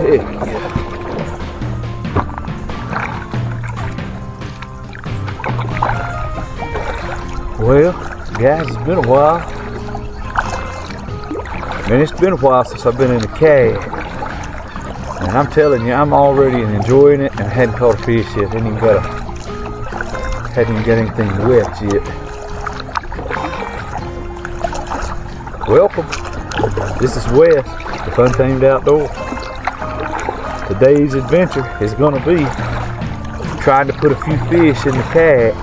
yeah. Well, guys, it's been a while. Man, it's been a while since I've been in a kayak. And I'm telling you, I'm already enjoying it, and I hadn't caught a fish yet. Hadn't even got anything wet yet. Welcome. This is Wes with Untamed Outdoors. Today's adventure is going to be trying to put a few fish in the kayak.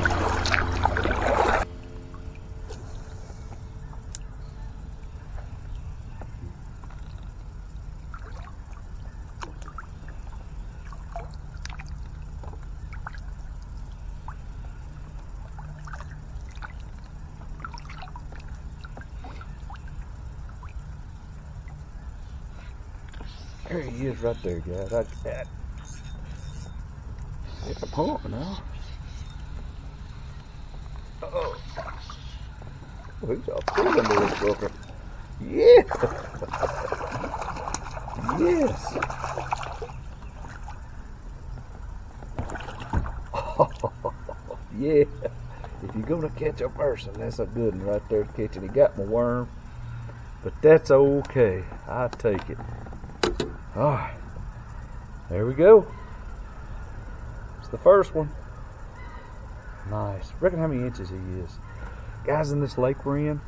There he is right there, guys. I got it's a pump now. Uh-oh. Oh, he's all feeling this sucker. Yeah. Yes. Oh, yeah. If you're gonna catch a person, that's a good one right there catching. He got my worm, but that's okay. I'll take it. Alright, there we go. It's the first one. Nice. Reckon how many inches he is. Guys, in this lake we're in,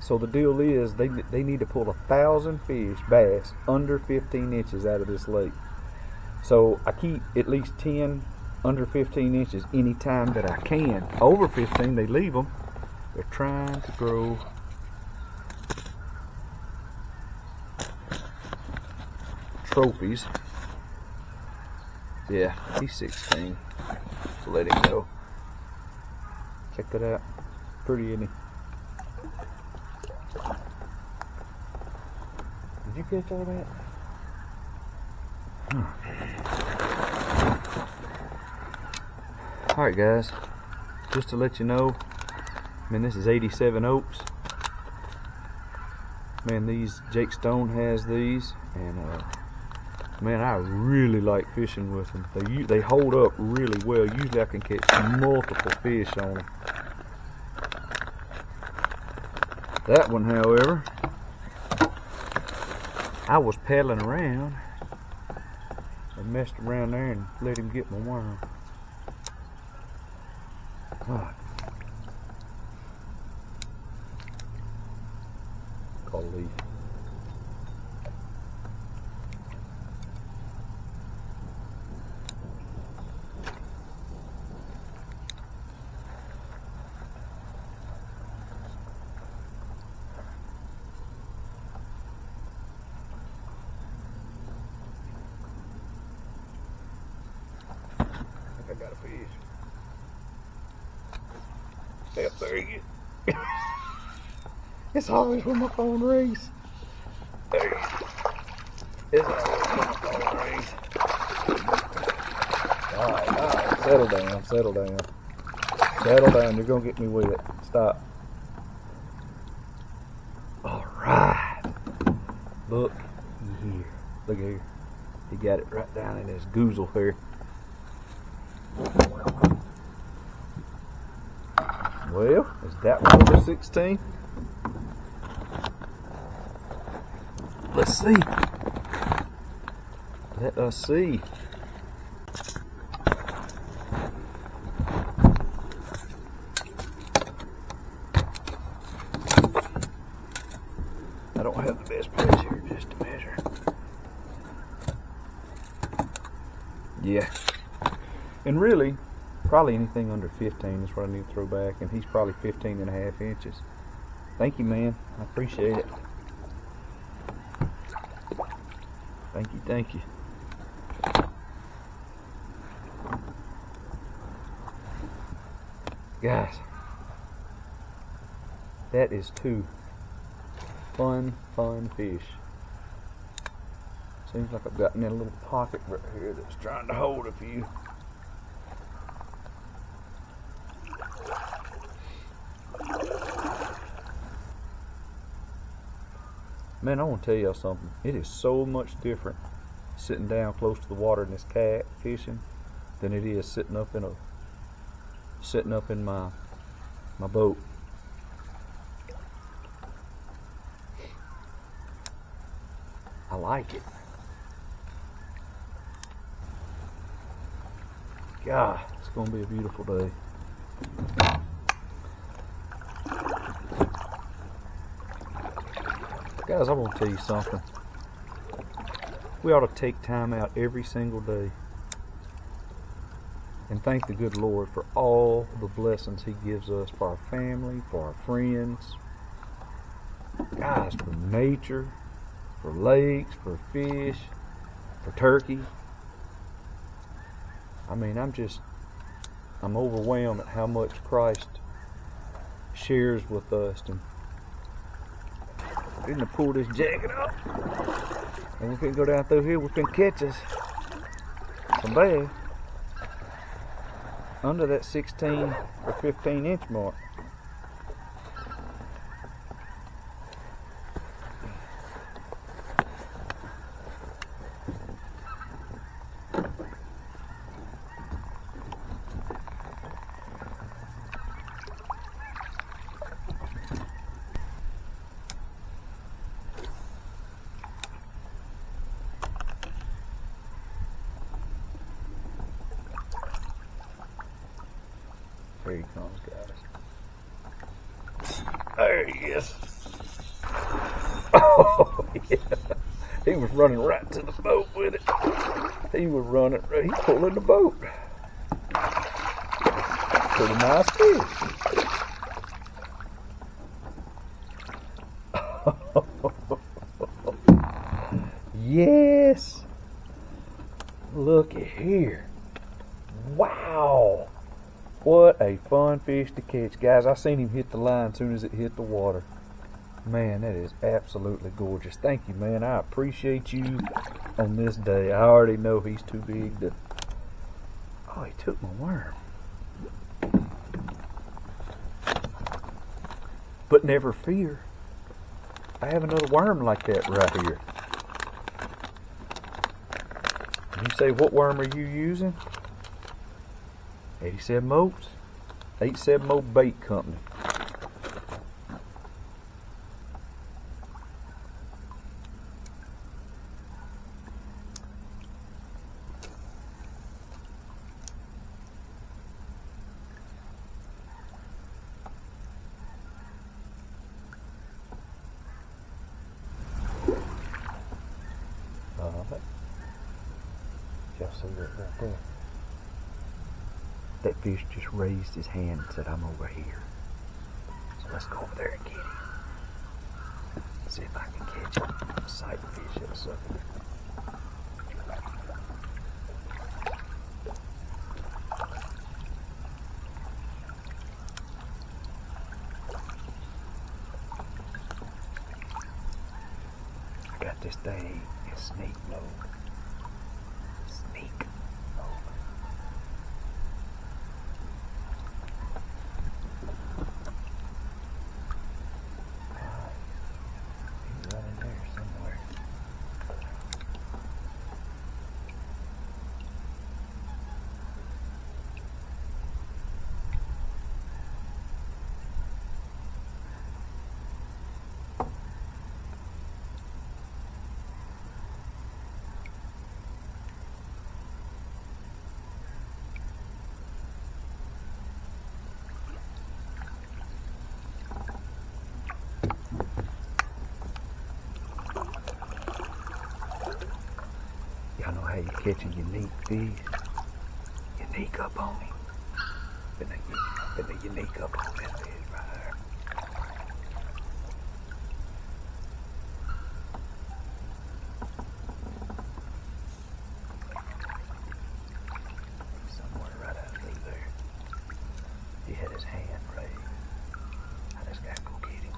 so the deal is they need to pull 1,000 fish, bass, under 15 inches out of this lake. So I keep at least 10 under 15 inches anytime that I can. Over 15, they leave them. They're trying to grow trophies. Yeah, he's 16. So let him go. Check that out. Pretty, isn't he? Did you catch all that? Alright guys, just to let you know, man, this is 87 Oaks. Man, these, Jake Stone has these, and man, I really like fishing with them. They hold up really well. Usually I can catch multiple fish on them. That one, however, I was paddling around and messed around there and let him get my worm. Call leaf. I got a fish. Yep, there you go. It's always when my phone rings. There you go. It's always when my phone rings. Alright, settle down, settle down. Settle down, you're gonna get me wet. Stop. Alright. Look here. Look here. He got it right down in his goozle here. Well, is that one over 16? Let's see. Let us see. I don't have the best place here just to measure. Yeah. And really, probably anything under 15 is what I need to throw back, and he's probably 15.5 inches. Thank you, man. I appreciate it. Thank you, thank you. Guys, that is two fun fish. Seems like I've got in a little pocket right here that's trying to hold a few. Man, I want to tell y'all something. It is so much different sitting down close to the water in this kayak fishing than it is sitting up in my boat. I like it. God, it's gonna be a beautiful day. Guys, I'm gonna tell you something. We ought to take time out every single day and thank the good Lord for all the blessings He gives us, for our family, for our friends, guys, for nature, for lakes, for fish, for turkey. I mean, I'm overwhelmed at how much Christ shares with us. And we're gonna pull this jacket off, and we're gonna go down through here. We're gonna catch us some bass under that 16 or 15 inch mark. There he comes, guys. There he is. Oh, yeah. He was running right to the boat with it. He was running, he's pulling the boat. Pretty nice fish. Yes. Look at here. Wow. What a fun fish to catch. Guys, I seen him hit the line as soon as it hit the water. Man, that is absolutely gorgeous. Thank you, man. I appreciate you on this day. I already know he's too big to... Oh, he took my worm. But never fear. I have another worm like that right here. And you say, what worm are you using? 87 Moats, 87 Moat Bait Company. Y'all see that right there? That fish just raised his hand and said, I'm over here. So let's go over there and get him. See if I can catch him. Sight fish or something. I got this thing in snake mode. Snake mode. Y'all know how you catch a unique fish? Unique up on him. Been a unique up on that fish right there. Somewhere right out through there. He had his hand raised. I just gotta go get him.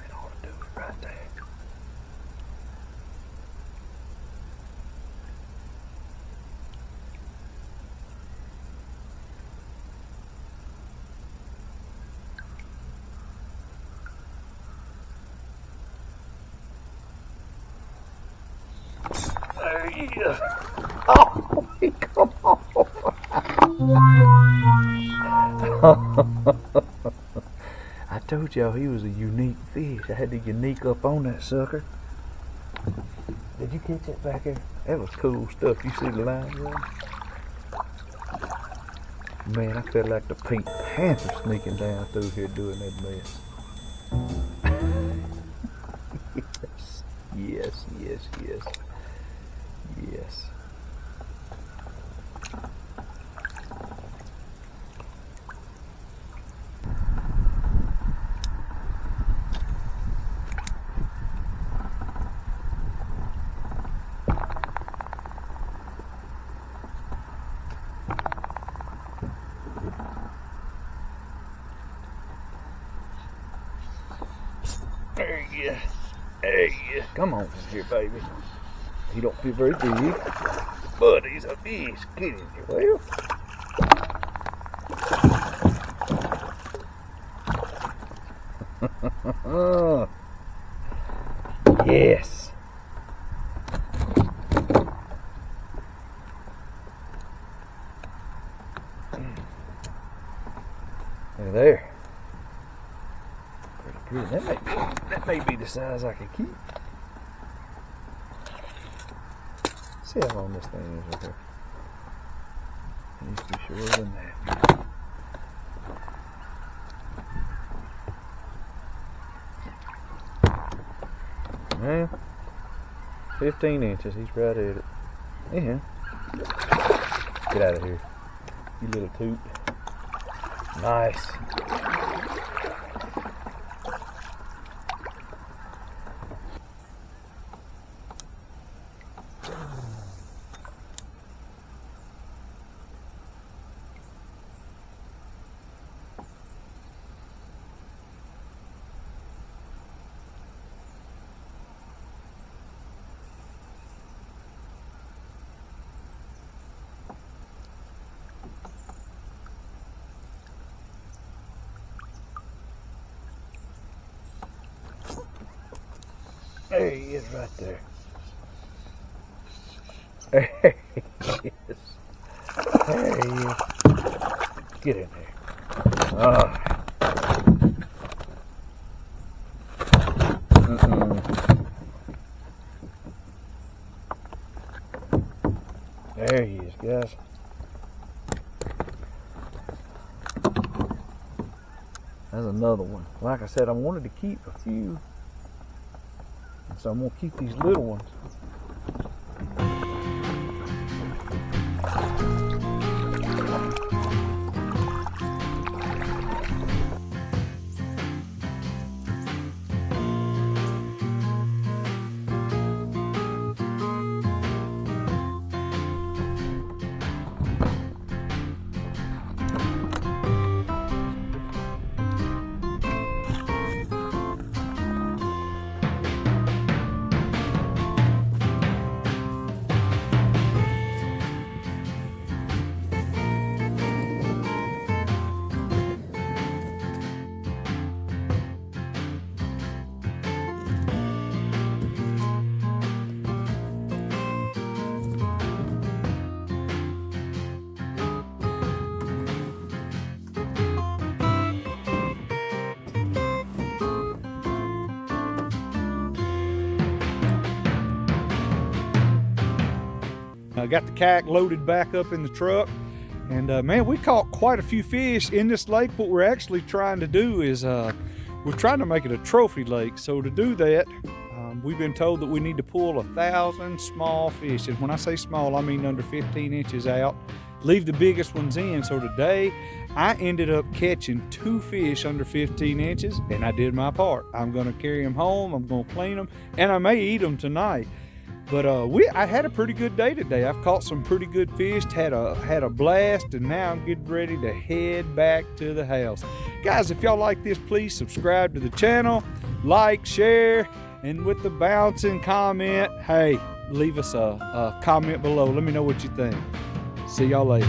And all to do is right there. There he is. Oh, he come off. I told y'all he was a unique fish. I had to unique up on that sucker. Did you catch it back there? That was cool stuff. You see the line run? Man, I felt like the Pink Panther sneaking down through here doing that mess. Yes, yes, yes, yes. Yes. There you go. There you go. Come on in here, baby. He don't feel very big, but he's a fish. Get in here, well. Yes. Look there. Pretty good. That may be the size I can keep. See how long this thing is right here. Needs to be shorter than that. Well, 15 inches. He's right at it. Yeah. Get out of here, you little toot. Nice. There he is right there. There he is. There he is. Get in there. There he is, guys. That's another one. Like I said, I wanted to keep a few. So I'm going to keep these little ones. I got the kayak loaded back up in the truck, and man, we caught quite a few fish in this lake. What we're actually trying to do is we're trying to make it a trophy lake. So to do that, we've been told that we need to pull 1,000 small fish, and when I say small, I mean under 15 inches out, leave the biggest ones in. So today I ended up catching 2 fish under 15 inches, and I did my part. I'm going to carry them home, I'm going to clean them, and I may eat them tonight. But I had a pretty good day today. I've caught some pretty good fish, had a blast, and now I'm getting ready to head back to the house. Guys, if y'all like this, please subscribe to the channel, like, share, and with the bouncing comment, hey, leave us a comment below. Let me know what you think. See y'all later.